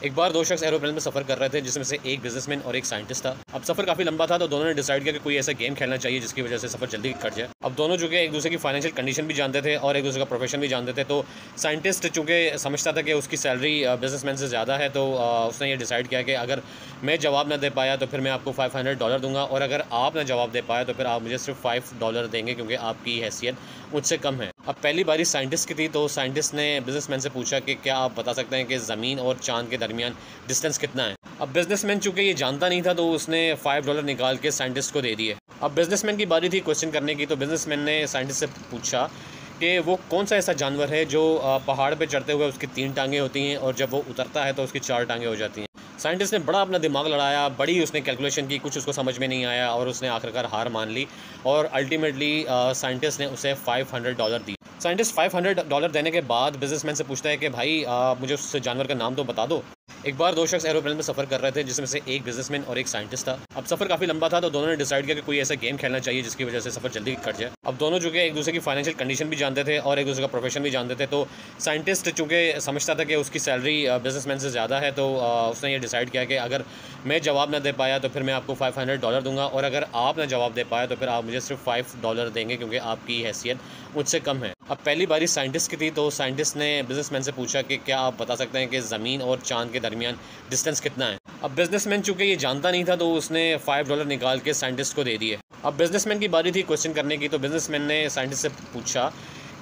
एक बार दो शख्स एरोप्लेन में सफ़र कर रहे थे, जिसमें से एक बिजनेसमैन और एक साइंटिस्ट था। अब सफ़र काफ़ी लंबा था, तो दोनों ने डिसाइड किया कि कोई ऐसा गेम खेलना चाहिए जिसकी वजह से सफ़र जल्दी कट जाए। अब दोनों चूँकि एक दूसरे की फाइनेंशियल कंडीशन भी जानते थे और एक दूसरे का प्रोफेशन भी जानते थे, तो साइंटिस्ट चूँकि समझता था कि उसकी सैलरी बिजनेसमैन से ज़्यादा है, तो उसने ये डिसाइड किया कि अगर मैं जवाब ना दे पाया तो फिर मैं आपको $500 दूंगा, और अगर आप ना जवाब दे पाया तो फिर आप मुझे सिर्फ $5 देंगे, क्योंकि आपकी हैसियत मुझसे कम है। अब पहली बारी साइंटिस्ट की थी, तो साइंटिस्ट ने बिजनेसमैन से पूछा कि क्या आप बता सकते हैं कि ज़मीन और चांद के दरमियान डिस्टेंस कितना है। अब बिजनेसमैन चूंकि ये जानता नहीं था, तो उसने $5 निकाल के साइंटिस्ट को दे दिए। अब बिजनेसमैन की बारी थी क्वेश्चन करने की, तो बिजनेसमैन ने साइंटिस्ट से पूछा कि वो कौन सा ऐसा जानवर है जो पहाड़ पे चढ़ते हुए उसकी 3 टांगें होती हैं और जब वो उतरता है तो उसकी 4 टांगें हो जाती हैं। साइंटिस्ट ने बड़ा अपना दिमाग लड़ाया, बड़ी उसने कैलकुलेशन की, कुछ उसको समझ में नहीं आया और उसने आखिरकार हार मान ली, और अल्टीमेटली साइंटिस्ट ने उसे $500 दिए। साइंटिस्ट $500 देने के बाद बिजनेसमैन से पूछता है कि भाई मुझे उस जानवर का नाम तो बता दो। एक बार दो शख्स एरोप्लेन में सफ़र कर रहे थे, जिसमें से एक बिजनेसमैन और एक साइंटिस्ट था। अब सफ़र काफ़ी लंबा था, तो दोनों ने डिसाइड किया कि कोई ऐसा गेम खेलना चाहिए जिसकी वजह से सफ़र जल्दी कट जाए। अब दोनों चूँकि एक दूसरे की फाइनेंशियल कंडीशन भी जानते थे और एक दूसरे का प्रोफेशन भी जानते थे, तो साइंटिस्ट चूँकि समझता था कि उसकी सैलरी बिजनेसमैन से ज़्यादा है, तो उसने ये डिसाइड किया कि अगर मैं जवाब ना दे पाया तो फिर मैं आपको $500 दूंगा, और अगर आप ना जवाब दे पाया तो फिर आप मुझे सिर्फ $5 देंगे, क्योंकि आपकी हैसियत मुझसे कम है। अब पहली बारी साइंटिस्ट की थी, तो साइंटिस्ट ने बिजनेसमैन से पूछा कि क्या आप बता सकते हैं कि ज़मीन और चांद के दरमियान डिस्टेंस कितना है। अब बिजनेसमैन चूंकि ये जानता नहीं था, तो उसने $5 निकाल के साइंटिस्ट को दे दिए। अब बिजनेसमैन की बारी थी क्वेश्चन करने की, तो बिजनेसमैन ने साइंटिस्ट से पूछा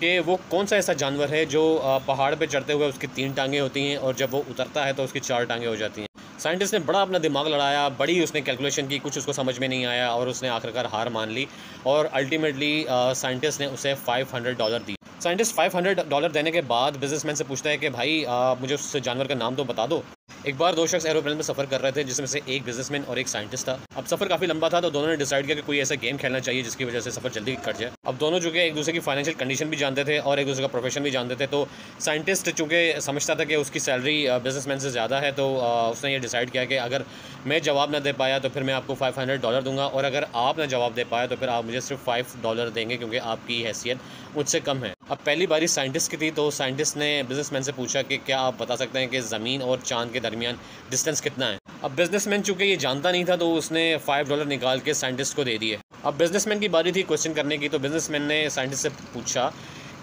कि वो कौन सा ऐसा जानवर है जो पहाड़ पे चढ़ते हुए उसकी 3 टांगें होती हैं और जब वो उतरता है तो उसकी 4 टांगें हो जाती हैं। साइंटिस्ट ने बड़ा अपना दिमाग लड़ाया, बड़ी उसने कैलकुलेशन की, कुछ उसको समझ में नहीं आया और उसने आखिरकार हार मान ली, और अल्टीमेटली साइंटिस्ट ने उसे $500 दिए। साइंटिस्ट $500 देने के बाद बिजनेसमैन से पूछता है कि भाई मुझे उस जानवर का नाम तो बता दो। एक बार दो शख्स एरोप्लेन में सफ़र कर रहे थे, जिसमें से एक बिजनेसमैन और एक साइंटिस्ट था। अब सफ़र काफ़ी लंबा था, तो दोनों ने डिसाइड किया कि कोई ऐसा गेम खेलना चाहिए जिसकी वजह से सफ़र जल्दी कट जाए। अब दोनों चूँकि एक दूसरे की फाइनेंशियल कंडीशन भी जानते थे और एक दूसरे का प्रोफेशन भी जानते थे, तो साइंटिस्ट चूँकि समझता था कि उसकी सैलरी बिजनेसमैन से ज़्यादा है, तो उसने ये डिसाइड किया कि अगर मैं जवाब ना दे पाया तो फिर मैं आपको $500 दूंगा, और अगर आप ना जवाब दे पाया तो फिर आप मुझे सिर्फ $5 देंगे, क्योंकि आपकी हैसियत मुझसे कम है। अब पहली बारी साइंटिस्ट की थी, तो साइंटिस्ट ने बिजनेसमैन से पूछा कि क्या आप बता सकते हैं कि ज़मीन और चांद के दरमियान डिस्टेंस कितना है। अब बिजनेसमैन चूंकि ये जानता नहीं था, तो उसने $5 निकाल के साइंटिस्ट को दे दिए। अब बिजनेसमैन की बारी थी क्वेश्चन करने की, तो बिजनेसमैन ने साइंटिस्ट से पूछा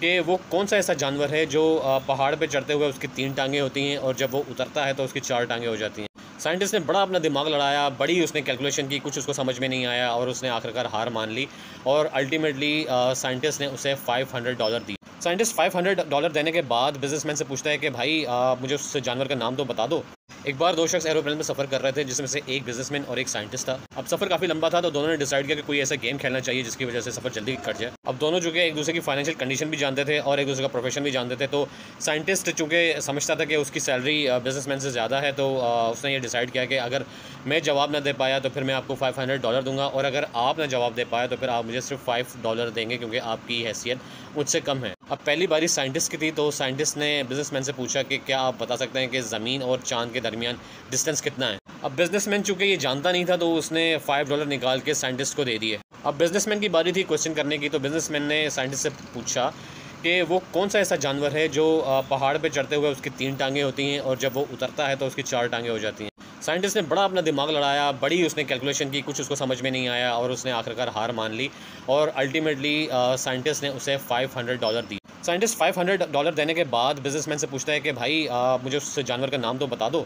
कि वो कौन सा ऐसा जानवर है जो पहाड़ पे चढ़ते हुए उसकी 3 टांगें होती हैं और जब वो उतरता है तो उसकी 4 टांगें हो जाती हैं। साइंटिस्ट ने बड़ा अपना दिमाग लड़ाया, बड़ी उसने कैलकुलेशन की, कुछ उसको समझ में नहीं आया और उसने आखिरकार हार मान ली, और अल्टीमेटली साइंटिस्ट ने उसे $500 दिए। साइंटिस्ट $500 देने के बाद बिजनेसमैन से पूछता है कि भाई मुझे उस जानवर का नाम तो बता दो। एक बार दो शख्स एरोप्लेन में सफ़र कर रहे थे, जिसमें से एक बिजनेसमैन और एक साइंटिस्ट था। अब सफ़र काफ़ी लंबा था, तो दोनों ने डिसाइड किया कि कोई ऐसा गेम खेलना चाहिए जिसकी वजह से सफ़र जल्दी कट जाए। अब दोनों चूँकि एक दूसरे की फाइनेंशियल कंडीशन भी जानते थे और एक दूसरे का प्रोफेशन भी जानते थे, तो साइंटिस्ट चूँकि समझता था कि उसकी सैलरी बिजनेसमैन से ज़्यादा है, तो उसने ये डिसाइड किया कि अगर मैं जवाब ना दे पाया तो फिर मैं आपको $500 दूंगा, और अगर आप ना जवाब दे पाया तो फिर आप मुझे सिर्फ $5 देंगे, क्योंकि आपकी हैसियत मुझसे कम है। अब पहली बारी साइंटिस्ट की थी, तो साइंटिस्ट ने बिजनेसमैन से पूछा कि क्या आप बता सकते हैं कि ज़मीन और चांद के दरमियान डिस्टेंस कितना है। अब बिजनेसमैन चूंकि ये जानता नहीं था, तो उसने $5 निकाल के साइंटिस्ट को दे दिए। अब बिजनेसमैन की बारी थी क्वेश्चन करने की, तो बिजनेसमैन ने साइंटिस्ट से पूछा कि वो कौन सा ऐसा जानवर है जो पहाड़ पे चढ़ते हुए उसकी 3 टांगें होती हैं और जब वो उतरता है तो उसकी 4 टांगें हो जाती हैं। साइंटिस्ट ने बड़ा अपना दिमाग लड़ाया, बड़ी उसने कैलकुलेशन की, कुछ उसको समझ में नहीं आया और उसने आखिरकार हार मान ली, और अल्टीमेटली साइंटिस्ट ने उसे $500 दिए। साइंटिस्ट $500 देने के बाद बिजनेसमैन से पूछता है कि भाई मुझे उस जानवर का नाम तो बता दो।